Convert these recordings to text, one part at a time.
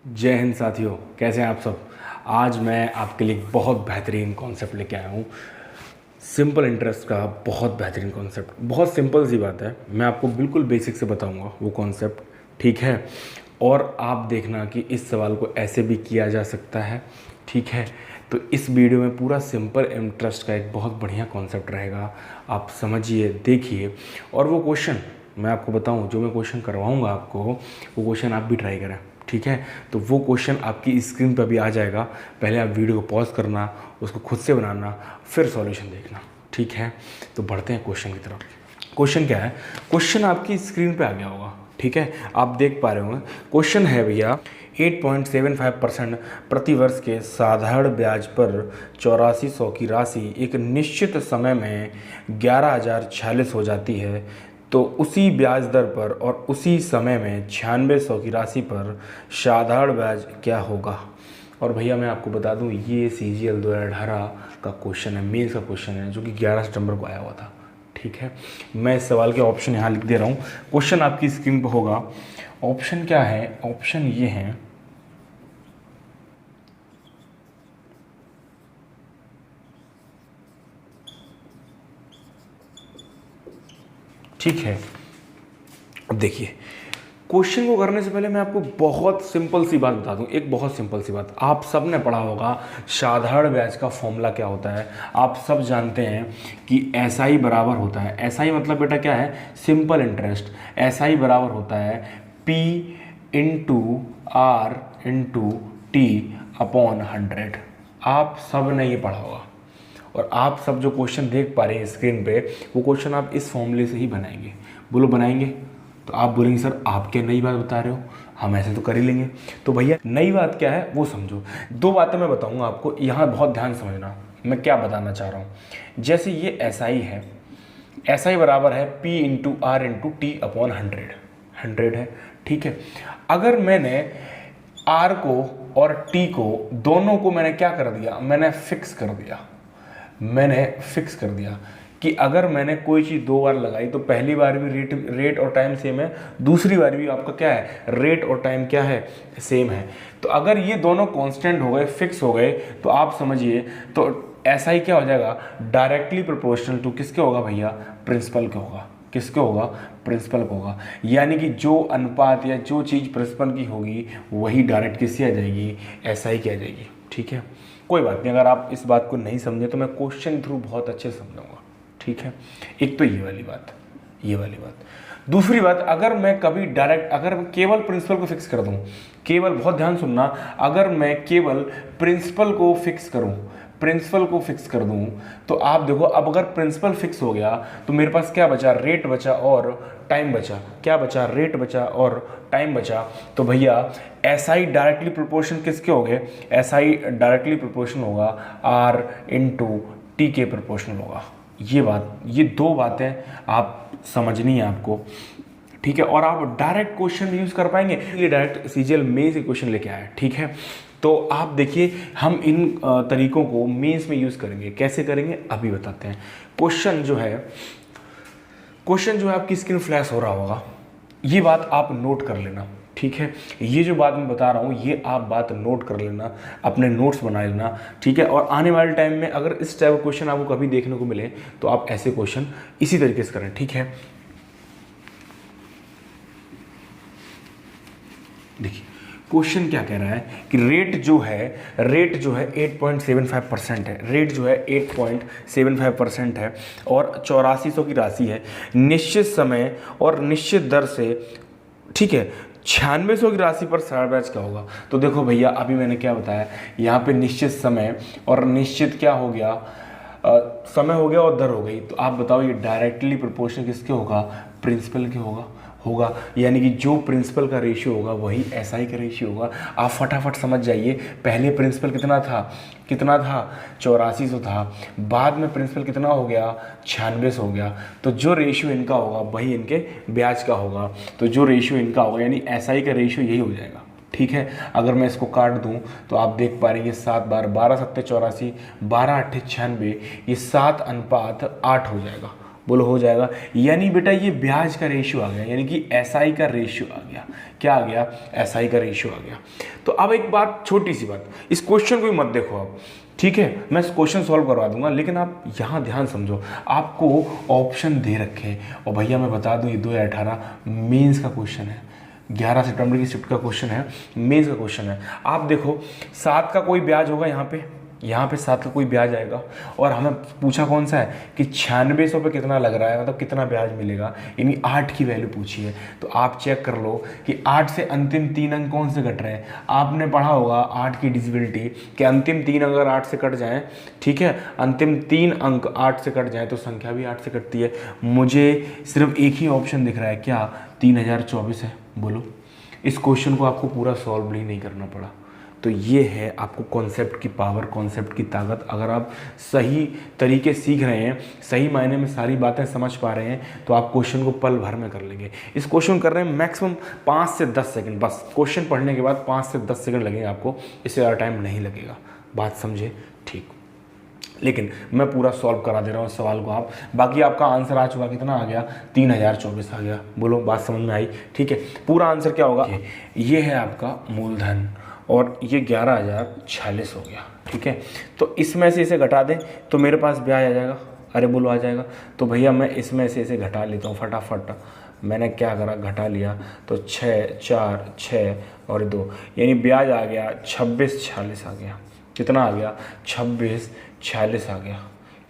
जय हिंद साथियों, कैसे हैं आप सब। आज मैं आपके लिए एक बहुत बेहतरीन कॉन्सेप्ट लेके आया हूँ। सिंपल इंटरेस्ट का बहुत बेहतरीन कॉन्सेप्ट। बहुत सिंपल सी बात है, मैं आपको बिल्कुल बेसिक से बताऊँगा वो कॉन्सेप्ट, ठीक है। और आप देखना कि इस सवाल को ऐसे भी किया जा सकता है, ठीक है। तो इस वीडियो में पूरा सिंपल इंटरेस्ट का एक बहुत बढ़िया कॉन्सेप्ट रहेगा। आप समझिए, देखिए। और वो क्वेश्चन मैं आपको बताऊं, जो मैं क्वेश्चन करवाऊंगा आपको, वो क्वेश्चन आप भी ट्राई करें, ठीक है। तो वो क्वेश्चन आपकी स्क्रीन पर भी आ जाएगा। पहले आप वीडियो को पॉज करना, उसको खुद से बनाना, फिर सॉल्यूशन देखना, ठीक है। तो बढ़ते हैं क्वेश्चन की तरफ। क्वेश्चन क्या है? क्वेश्चन आपकी स्क्रीन पे आ गया होगा, ठीक है। आप देख पा रहे होंगे। क्वेश्चन है भैया, 8.75% प्रतिवर्ष के साधारण ब्याज पर 8400 की राशि एक निश्चित समय में 11,046 हो जाती है, तो उसी ब्याज दर पर और उसी समय में 9600 की राशि पर साधारण ब्याज क्या होगा। और भैया मैं आपको बता दूं, ये CGL 2018 का क्वेश्चन है, मेंस का क्वेश्चन है, जो कि 11 सितंबर को आया हुआ था, ठीक है। मैं इस सवाल के ऑप्शन यहाँ लिख दे रहा हूँ। क्वेश्चन आपकी स्क्रीन पर होगा। ऑप्शन क्या है? ऑप्शन ये हैं, ठीक है। अब देखिए, क्वेश्चन को करने से पहले मैं आपको बहुत सिंपल सी बात बता दूं, एक बहुत सिंपल सी बात। आप सब ने पढ़ा होगा साधारण ब्याज का फॉर्मूला क्या होता है। आप सब जानते हैं कि SI बराबर होता है, SI मतलब बेटा क्या है? Simple interest. SI बराबर होता है P into R into T upon 100। आप सब ने ये पढ़ा होगा। और आप सब जो क्वेश्चन देख पा रहे हैं स्क्रीन पे, वो क्वेश्चन आप इस फॉर्मूले से ही बनाएंगे। बोलो बनाएंगे? तो आप बोलेंगे सर आप क्या नई बात बता रहे हो, हम ऐसे तो कर ही लेंगे। तो भैया नई बात क्या है वो समझो। दो बातें मैं बताऊंगा आपको, यहाँ बहुत ध्यान समझना मैं क्या बताना चाह रहा हूँ। जैसे ये SI है, SI बराबर है P into R into T upon 100 है, ठीक है। अगर मैंने R को और T को दोनों को मैंने क्या कर दिया? मैंने फिक्स कर दिया। मैंने फिक्स कर दिया कि अगर मैंने कोई चीज़ दो बार लगाई तो पहली बार भी रेट और टाइम सेम है, दूसरी बार भी आपका क्या है? रेट और टाइम क्या है? सेम है। तो अगर ये दोनों कांस्टेंट हो गए, फिक्स हो गए, तो आप समझिए तो SI क्या हो जाएगा? डायरेक्टली प्रोपोर्शनल टू किसके होगा भैया? प्रिंसिपल के होगा। किसके होगा? प्रिंसिपल को होगा। यानी कि जो अनुपात या जो चीज़ प्रिंसिपल की होगी वही डायरेक्ट किससे आ जाएगी? SI की आ जाएगी, ठीक है। कोई बात नहीं, अगर आप इस बात को नहीं समझे तो मैं क्वेश्चन थ्रू बहुत अच्छे से समझाऊंगा, ठीक है। एक तो ये वाली बात, ये वाली बात। दूसरी बात, अगर मैं कभी डायरेक्ट, अगर मैं केवल प्रिंसिपल को फिक्स कर दूं, केवल, बहुत ध्यान सुनना, अगर मैं केवल प्रिंसिपल को फिक्स करूं, प्रिंसिपल को फिक्स कर दूं, तो आप देखो, अब अगर प्रिंसिपल फिक्स हो गया तो मेरे पास क्या बचा? रेट बचा और टाइम बचा। क्या बचा? रेट बचा और टाइम बचा। तो भैया SI डायरेक्टली प्रोपोर्शन किसके हो गए? SI डायरेक्टली प्रोपोर्शन होगा R इंटू T के प्रोपोर्शनल होगा। ये बात, ये दो बातें आप समझनी है आपको, ठीक है। और आप डायरेक्ट क्वेश्चन यूज कर पाएंगे, ये डायरेक्ट CGL में से क्वेश्चन लेके आए, ठीक है। तो आप देखिए, हम इन तरीकों को मेंस में यूज करेंगे। कैसे करेंगे अभी बताते हैं। क्वेश्चन जो है, क्वेश्चन जो है आपकी स्क्रीन फ्लैश हो रहा होगा, ये बात आप नोट कर लेना, ठीक है। ये जो बात मैं बता रहा हूँ ये आप बात नोट कर लेना, अपने नोट्स बना लेना, ठीक है। और आने वाले टाइम में अगर इस टाइप का क्वेश्चन आपको कभी देखने को मिले तो आप ऐसे क्वेश्चन इसी तरीके से करें, ठीक है। देखिए क्वेश्चन क्या कह रहा है कि रेट जो है 8.75% है। रेट जो है 8.75% है और 8400 की राशि है, निश्चित समय और निश्चित दर से, ठीक है। 9600 की राशि पर साढ़ा ब्याज क्या होगा? तो देखो भैया, अभी मैंने क्या बताया, यहाँ पे निश्चित समय और निश्चित क्या हो गया? समय हो गया और दर हो गई। तो आप बताओ ये डायरेक्टली प्रोपोर्शनल किसके होगा? प्रिंसिपल के होगा। यानी कि जो प्रिंसिपल का रेशियो होगा वही SI का रेशियो होगा। आप फटाफट समझ जाइए, पहले प्रिंसिपल कितना था? 8400 था। बाद में प्रिंसिपल कितना हो गया? 9600 हो गया। तो जो रेशियो इनका होगा वही इनके ब्याज का होगा। तो जो रेशियो इनका होगा यानी SI का रेशियो यही हो जाएगा, ठीक है। अगर मैं इसको काट दूं तो आप देख पा रहे हैं, ये 7 बार 12 7 84, 12 8 96, ये 7:8 हो जाएगा। बोलो हो जाएगा। यानी बेटा ये ब्याज का रेशियो आ गया, यानी कि एसआई का रेशियो आ गया। क्या आ गया? एसआई का रेशियो आ गया। तो अब एक बात, छोटी सी बात, इस क्वेश्चन को ही मत देखो आप, ठीक है, मैं इस क्वेश्चन सॉल्व करवा दूंगा, लेकिन आप यहाँ ध्यान समझो, आपको ऑप्शन दे रखे हैं। और भैया मैं बता दूँ, ये 2018 मेंस का क्वेश्चन है, 11 सितंबर की शिफ्ट का क्वेश्चन है, मेंस का क्वेश्चन है। आप देखो 7 का कोई ब्याज होगा यहाँ पे 7 का कोई ब्याज आएगा, और हमें पूछा कौन सा है कि 9600 पे कितना लग रहा है, मतलब कितना ब्याज मिलेगा, यानी 8 की वैल्यू पूछी है। तो आप चेक कर लो कि 8 से अंतिम 3 अंक कौन से कट रहे हैं। आपने पढ़ा होगा 8 की डिविजिबिलिटी कि अंतिम 3 अगर 8 से कट जाएँ, ठीक है, अंतिम 3 अंक 8 से कट जाएँ तो संख्या भी 8 से कटती है। मुझे सिर्फ एक ही ऑप्शन दिख रहा है, क्या? 3024 है। बोलो, इस क्वेश्चन को आपको पूरा सॉल्व ही नहीं करना पड़ा। तो ये है आपको कॉन्सेप्ट की पावर, कॉन्सेप्ट की ताकत। अगर आप सही तरीके सीख रहे हैं, सही मायने में सारी बातें समझ पा रहे हैं, तो आप क्वेश्चन को पल भर में कर लेंगे। इस क्वेश्चन कर रहे हैं मैक्सिमम 5 से 10 सेकंड, बस क्वेश्चन पढ़ने के बाद 5 से 10 सेकंड लगेंगे आपको, इससे ज़्यादा टाइम नहीं लगेगा। बात समझे? ठीक, लेकिन मैं पूरा सॉल्व करा दे रहा हूँ सवाल को आप। बाकी आपका आंसर आ चुका, कितना आ गया? 3024 आ गया। बोलो, बात समझ में आई? ठीक है, पूरा आंसर क्या होगा? ये है आपका मूलधन, और ये 11,046 हो गया। ठीक है, तो इसमें से इसे घटा दें तो मेरे पास ब्याज आ जाएगा। अरे बोलो, आ जाएगा। तो भैया मैं इसमें से इसे घटा लेता हूँ फटाफट। मैंने क्या करा, घटा लिया, तो 6 4 6 और 2, यानी ब्याज आ गया 2646 आ गया। कितना आ गया? 2646 आ गया।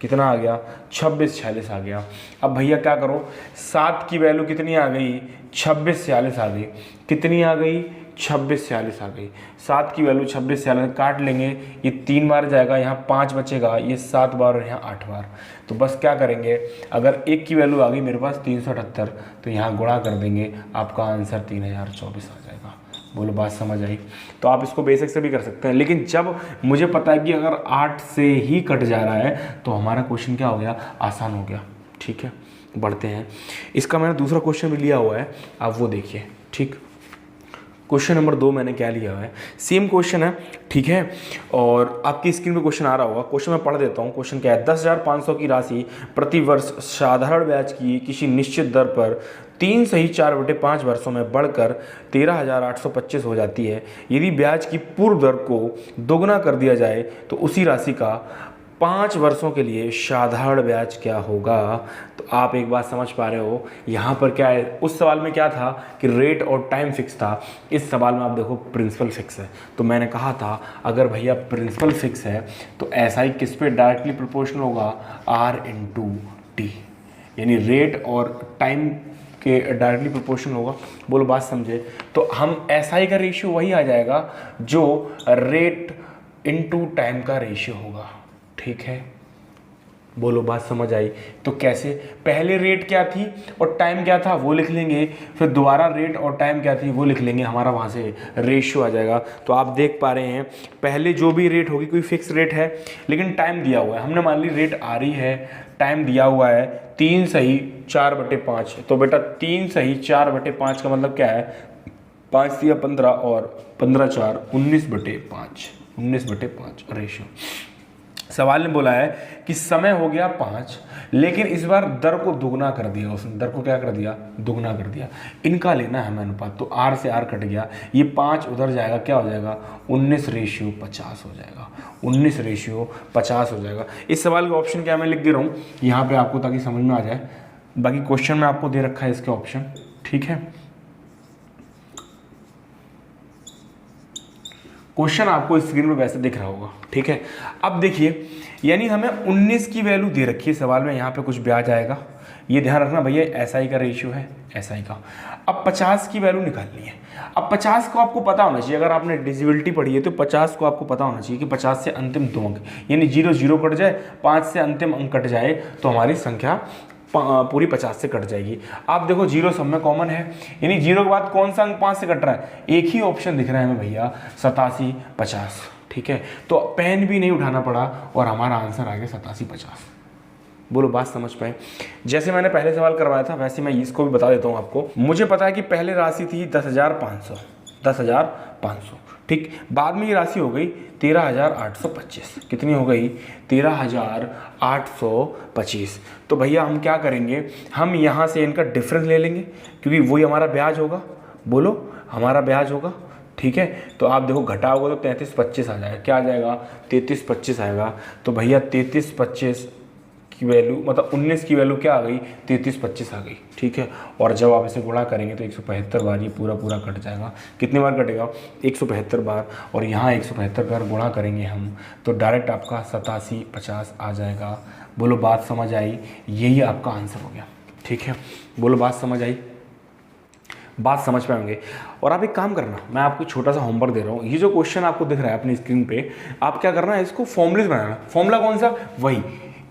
कितना आ गया? 2646 आ गया। अब भैया क्या करो, 7 की वैल्यू कितनी आ गई? 2646 आ गई। कितनी आ गई? 2646 आ गई। 7 की वैल्यू 2646 काट लेंगे, ये 3 बार जाएगा, यहाँ 5 बचेगा, ये 7 बार और यहाँ 8 बार। तो बस क्या करेंगे, अगर 1 की वैल्यू आ गई मेरे पास 378, तो यहाँ गुणा कर देंगे, आपका आंसर 3024 आ जाएगा। बोलो, बात समझ आई? तो आप इसको बेसिक से भी कर सकते हैं, लेकिन जब मुझे पता है कि अगर 8 से ही कट जा रहा है तो हमारा क्वेश्चन क्या हो गया? आसान हो गया। ठीक है, बढ़ते हैं। इसका मैंने दूसरा क्वेश्चन भी लिया हुआ है, आप वो देखिए। ठीक, क्वेश्चन नंबर 2 मैंने क्या लिया हुआ है, सेम क्वेश्चन है। ठीक है, और आपकी स्क्रीन पे क्वेश्चन आ रहा होगा। क्वेश्चन मैं पढ़ देता हूँ। क्वेश्चन क्या है? 10,500 की राशि प्रति वर्ष साधारण ब्याज की किसी निश्चित दर पर 3 सही 4/5 वर्षों में बढ़कर 13,825 हो जाती है। यदि ब्याज की पूर्व दर को दोगुना कर दिया जाए तो उसी राशि का 5 वर्षों के लिए साधारण ब्याज क्या होगा? तो आप एक बात समझ पा रहे हो, यहाँ पर क्या है, उस सवाल में क्या था कि रेट और टाइम फिक्स था। इस सवाल में आप देखो प्रिंसिपल फिक्स है। तो मैंने कहा था अगर भैया प्रिंसिपल फिक्स है तो एसआई किस पे डायरेक्टली प्रोपोर्शनल होगा? R/T, यानी रेट और टाइम के डायरेक्टली प्रोपोर्शनल होगा। बोलो, बात समझे? तो हम एसआई का रेशियो वही आ जाएगा जो रेट इनटू टाइम का रेशियो होगा। ठीक है, बोलो, बात समझ आई? तो कैसे, पहले रेट क्या थी और टाइम क्या था वो लिख लेंगे, फिर दोबारा रेट और टाइम क्या थी वो लिख लेंगे, हमारा वहाँ से रेशियो आ जाएगा। तो आप देख पा रहे हैं, पहले जो भी रेट होगी कोई फिक्स रेट है, लेकिन टाइम दिया हुआ है। हमने मान ली रेट आ रही है, टाइम दिया हुआ है 3 सही 4/5। तो बेटा 3 सही 4/5 का मतलब क्या है? 5 या 15 और 15 4 19/5, 19/5 रेशियो। सवाल ने बोला है कि समय हो गया 5, लेकिन इस बार दर को दुगना कर दिया उसने। दर को क्या कर दिया? दुगना कर दिया। इनका लेना है हमें अनुपात, तो R से R कट गया, ये 5 उधर जाएगा, क्या हो जाएगा? 19/50 हो जाएगा। 19/50 हो जाएगा। इस सवाल का ऑप्शन क्या मैं लिख दे रहा हूँ यहाँ पे आपको, ताकि समझ में आ जाए। बाकी क्वेश्चन में आपको दे रखा है इसके ऑप्शन। ठीक है, क्वेश्चन आपको स्क्रीन पे वैसे दिख रहा होगा। ठीक है, अब देखिए, यानी हमें 19 की वैल्यू दे रखी है सवाल में, यहाँ पे कुछ ब्याज आएगा, ये ध्यान रखना भैया, एसआई का रेशियो है, एसआई का। अब 50 की वैल्यू निकालनी है। अब 50 को आपको पता होना चाहिए, अगर आपने डिविजिबिलिटी पढ़ी है तो 50 को आपको पता होना चाहिए कि 50 से अंतिम 2 अंक, यानी 0 0 कट जाए, 5 से अंतिम अंक कट जाए, तो हमारी संख्या पूरी 50 से कट जाएगी। आप देखो 0 सब में कॉमन है, यानी 0 के बाद कौन सा अंक 5 से कट रहा है? एक ही ऑप्शन दिख रहा है हमें भैया, 87 50। ठीक है, तो पेन भी नहीं उठाना पड़ा और हमारा आंसर आ गया 87 50। बोलो, बात समझ पाए? जैसे मैंने पहले सवाल करवाया था वैसे मैं इसको भी बता देता हूँ आपको। मुझे पता है कि पहले राशि थी 10,500, 10,500। ठीक, बाद में ये राशि हो गई 13,825। कितनी हो गई? 13,825। तो भैया हम क्या करेंगे, हम यहाँ से इनका डिफरेंस ले लेंगे, क्योंकि वही हमारा ब्याज होगा। बोलो, हमारा ब्याज होगा। ठीक है, तो आप देखो घटाओगे तो 33,25 आ जाएगा। क्या आ जाएगा? 33,25 आएगा। तो भैया 33,25 की वैल्यू, मतलब 19 की वैल्यू क्या आ गई? 33,25 आ गई। ठीक है, और जब आप इसे गुणा करेंगे तो 175 बार ये पूरा पूरा कट जाएगा। कितनी बार कटेगा? 175 बार। और यहाँ 175 बार गुणा करेंगे हम तो डायरेक्ट आपका 8750 आ जाएगा। बोलो बात समझ आई? यही आपका आंसर हो गया। ठीक है, बोलो बात समझ आई? बात समझ पाएंगे। और आप एक काम करना, मैं आपको छोटा सा होमवर्क दे रहा हूँ। ये जो क्वेश्चन आपको दिख रहा है अपनी स्क्रीन पे, आप क्या करना है, इसको फॉर्मूले से बनाना। फॉर्मूला कौन सा? वही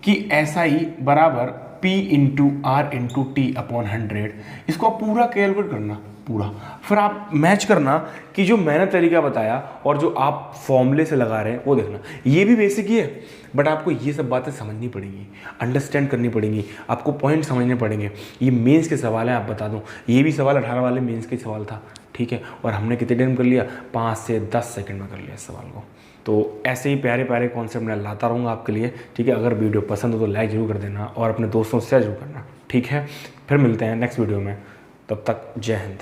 कि SI बराबर P into R into T upon 100। इसको आप पूरा कैलकुलेट करना, पूरा। फिर आप मैच करना कि जो मैंने तरीका बताया और जो आप फॉर्मूले से लगा रहे हैं वो देखना। ये भी बेसिक ही है, बट आपको ये सब बातें समझनी पड़ेंगी, अंडरस्टैंड करनी पड़ेंगी, आपको पॉइंट समझने पड़ेंगे। ये मेंस के सवाल हैं, आप बता दूं, ये भी सवाल 18 वाले मेंस के सवाल था। ठीक है, और हमने कितने टाइम कर लिया? 5 से 10 सेकंड में कर लिया इस सवाल को। तो ऐसे ही प्यारे प्यारे कॉन्सेप्ट मैं लाता रहूँगा आपके लिए। ठीक है, अगर वीडियो पसंद हो तो लाइक जरूर कर देना और अपने दोस्तों से शेयर जरूर करना। ठीक है, फिर मिलते हैं नेक्स्ट वीडियो में, तब तक जय हिंद।